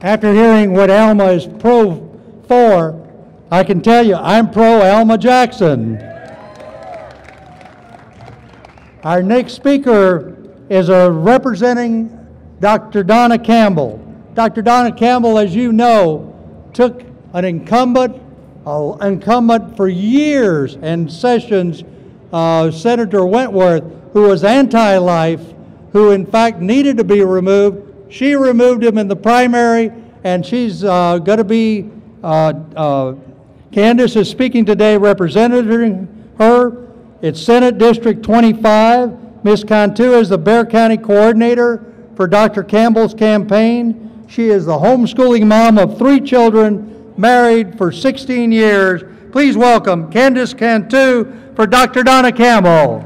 After hearing what Alma is pro for, I can tell you I'm pro Alma Jackson. Our next speaker is representing Dr. Donna Campbell. Dr. Donna Campbell, as you know, took an incumbent for years and sessions, Senator Wentworth, who was anti-life, who in fact needed to be removed. She removed him in the primary, and she's going to be, Candice is speaking today representing her. It's Senate District 25. Ms. Cantu is the Bexar County Coordinator for Dr. Campbell's campaign. She is the homeschooling mom of 3 children, married for 16 years. Please welcome Candice Cantu for Dr. Donna Campbell.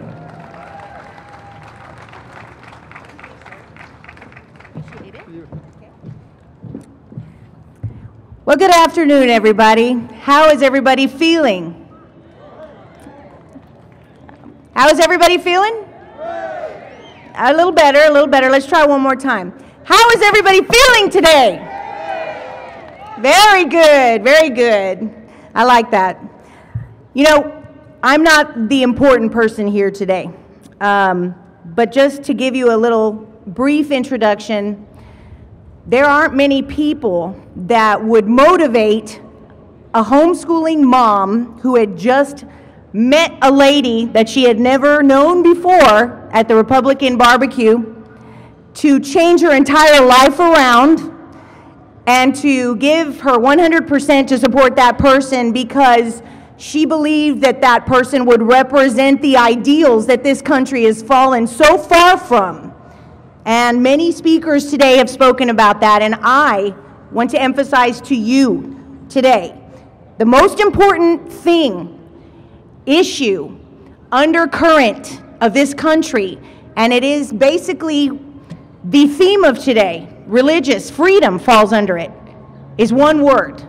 Well, good afternoon, everybody. How is everybody feeling? How is everybody feeling? A little better, a little better. Let's try one more time. How is everybody feeling today? Very good, very good. I like that. You know, I'm not the important person here today, but just to give you a little brief introduction, there aren't many people that would motivate a homeschooling mom who had just met a lady that she had never known before at the Republican barbecue to change her entire life around and to give her 100% to support that person because she believed that that person would represent the ideals that this country has fallen so far from. And many speakers today have spoken about that, and I want to emphasize to you today, the most important issue, undercurrent of this country, and it is basically the theme of today, religious freedom falls under it, is one word.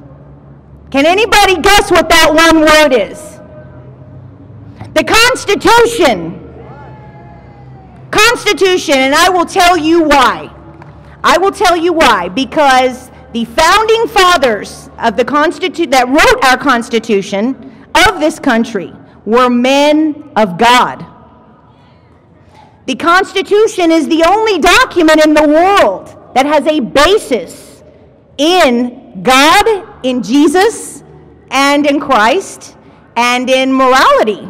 Can anybody guess what that one word is? The Constitution. Constitution, and I will tell you why. I will tell you why, because the founding fathers of the that wrote our Constitution of this country were men of God. The Constitution is the only document in the world that has a basis in God, in Jesus, and in Christ, and in morality.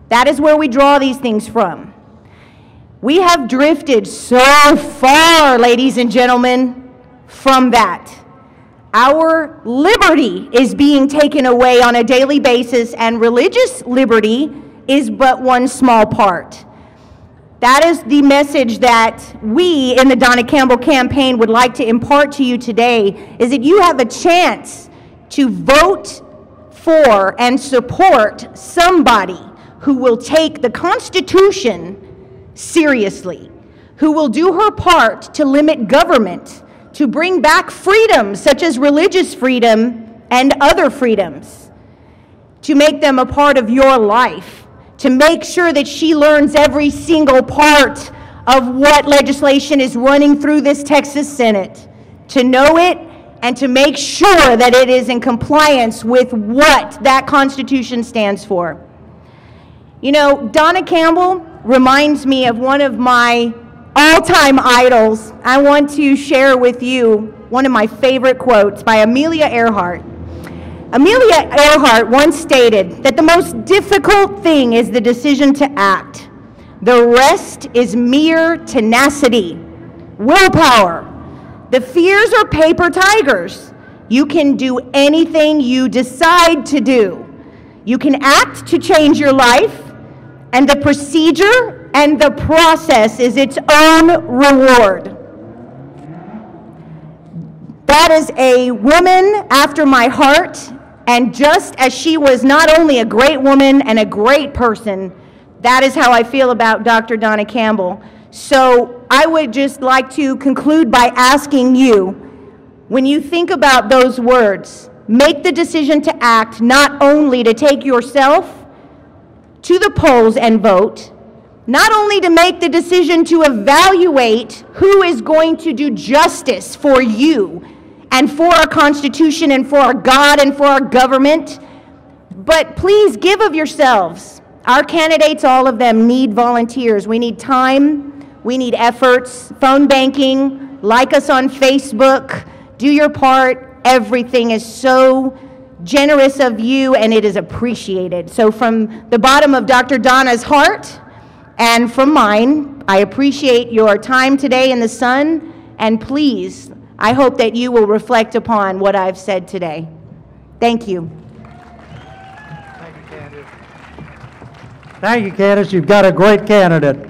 That is where we draw these things from. We have drifted so far, ladies and gentlemen, from that. Our liberty is being taken away on a daily basis, and religious liberty is but one small part. That is the message that we in the Donna Campbell campaign would like to impart to you today, is that you have a chance to vote for and support somebody who will take the Constitution seriously, who will do her part to limit government, to bring back freedoms such as religious freedom and other freedoms, to make them a part of your life, to make sure that she learns every single part of what legislation is running through this Texas Senate, to know it and to make sure that it is in compliance with what that Constitution stands for. You know, Donna Campbell reminds me of one of my all-time idols. I want to share with you one of my favorite quotes by Amelia Earhart. Amelia Earhart once stated that the most difficult thing is the decision to act. The rest is mere tenacity, willpower. The fears are paper tigers. You can do anything you decide to do. You can act to change your life, and the procedure and the process is its own reward. That is a woman after my heart, and just as she was not only a great woman and a great person, that is how I feel about Dr. Donna Campbell. So I would just like to conclude by asking you, when you think about those words, make the decision to act, not only to take yourself to the polls and vote, not only to make the decision to evaluate who is going to do justice for you and for our Constitution and for our God and for our government, but please give of yourselves. Our candidates, all of them, need volunteers. We need time, we need efforts, phone banking, like us on Facebook, do your part. Everything is so generous of you, and it is appreciated. So from the bottom of Dr. Donna's heart and from mine, I appreciate your time today in the sun, and please, I hope that you will reflect upon what I've said today. Thank you. Thank you, Candice. Thank you, Candice. You've got a great candidate.